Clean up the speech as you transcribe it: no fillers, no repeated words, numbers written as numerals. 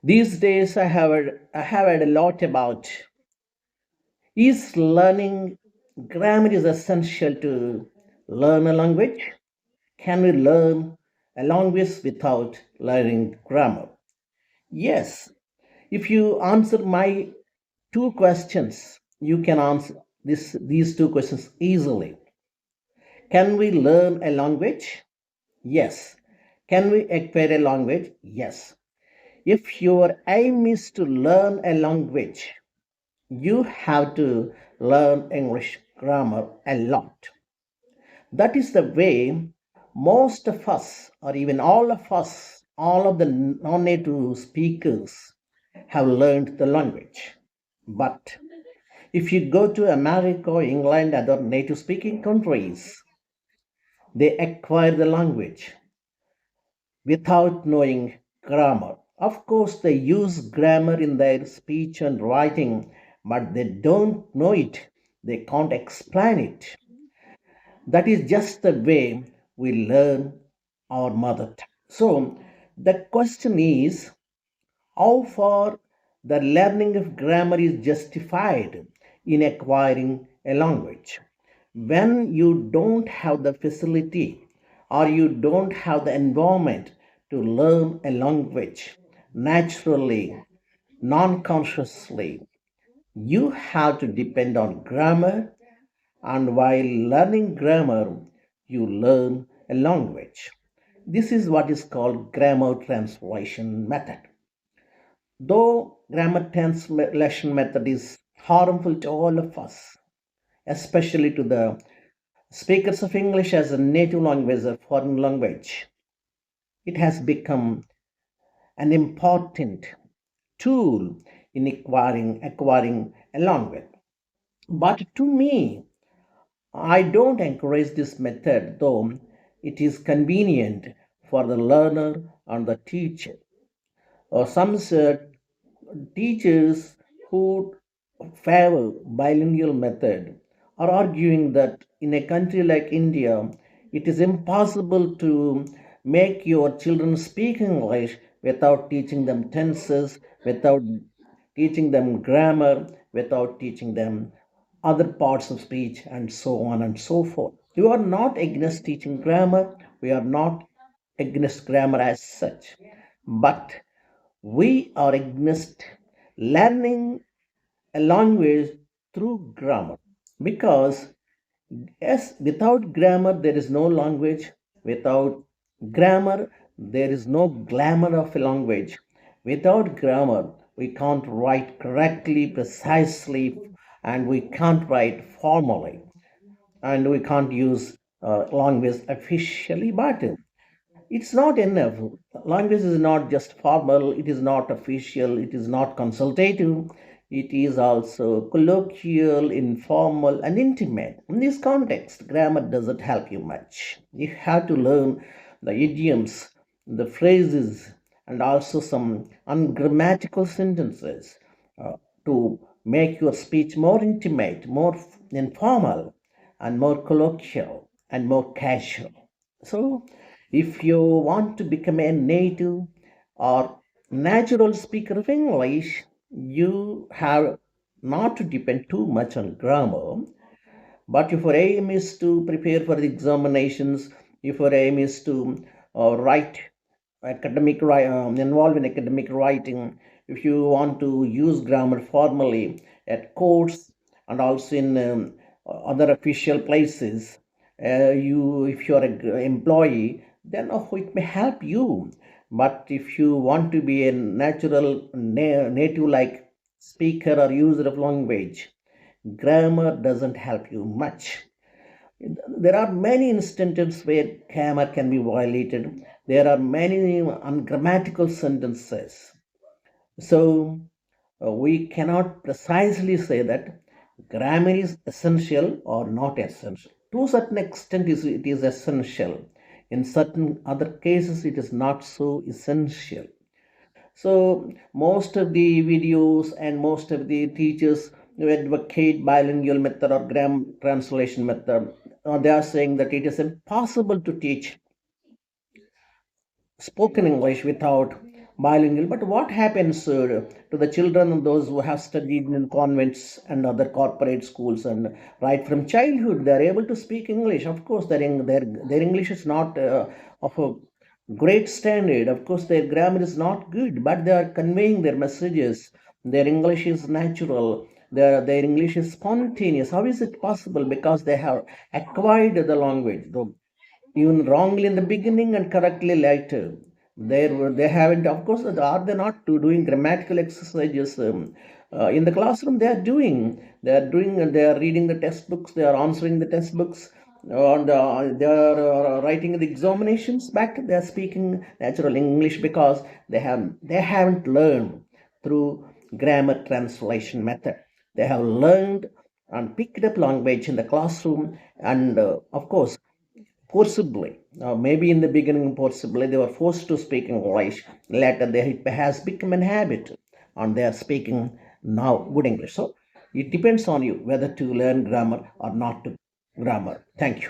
These days, I have heard a lot about is learning grammar is essential to learn a language? Can we learn a language without learning grammar? Yes. If you answer my two questions, you can answer these two questions easily. Can we learn a language? Yes. Can we acquire a language? Yes. If your aim is to learn a language, you have to learn English grammar a lot. That is the way most of us, or even all of us, all of the non native speakers have learned the language. But if you go to America, England, other native speaking countries, they acquire the language without knowing grammar. Of course, they use grammar in their speech and writing, but they don't know it. They can't explain it. That is just the way we learn our mother tongue. So, the question is how far the learning of grammar is justified in acquiring a language. When you don't have the facility or you don't have the environment to learn a language naturally, non consciously, you have to depend on grammar, and while learning grammar, you learn a language. This is what is called grammar translation method. Though grammar translation method is harmful to all of us, especially to the speakers of English as a native language or foreign language, it has become an important tool in acquiring a language. But to me, I don't encourage this method, though it is convenient for the learner and the teacher. Some teachers who favor bilingual method are arguing that in a country like India, it is impossible to make your children speak English without teaching them tenses, without teaching them grammar, without teaching them other parts of speech, and so on and so forth. We are not against teaching grammar, we are not against grammar as such, but we are against learning a language through grammar because yes, without grammar there is no language. Without grammar there is no glamour of a language. Without grammar we can't write correctly, precisely, and we can't write formally, and we can't use language officially. But it's not enough. Language is not just formal, it is not official, it is not consultative, it is also colloquial, informal, and intimate. In this context, grammar doesn't help you much. You have to learn the idioms, the phrases, and also some ungrammatical sentences to make your speech more intimate, more informal, and more colloquial, and more casual. So, if you want to become a native or natural speaker of English, you have not to depend too much on grammar. But if your aim is to prepare for the examinations, if your aim is to write involved in academic writing, if you want to use grammar formally at courts and also in other official places, if you are an employee, then it may help you. But if you want to be a natural native like speaker or user of language, grammar doesn't help you much. There are many instances where grammar can be violated. There are many ungrammatical sentences. So we cannot precisely say that grammar is essential or not essential. To a certain extent, it is essential. In certain other cases, it is not so essential. So most of the videos and most of the teachers who advocate bilingual method or translation method, they are saying that it is impossible to teach spoken English without bilingual. But what happens to the children and those who have studied in convents and other corporate schools, and right from childhood they are able to speak English? Of course, their English is not of a great standard. Of course, their grammar is not good, but they are conveying their messages. Their English is natural. Their English is spontaneous. How is it possible? Because they have acquired the language, though even wrongly in the beginning and correctly later. They haven't, of course, are they not doing grammatical exercises in the classroom? They are reading the textbooks, they are answering the textbooks, and they are writing the examinations back. They are speaking natural English because they haven't learned through grammar translation method. They have learned and picked up language in the classroom, and of course, forcibly. Maybe in the beginning, forcibly, they were forced to speak English. Later, it has become an habit, and they are speaking now good English. So it depends on you whether to learn grammar or not to grammar. Thank you.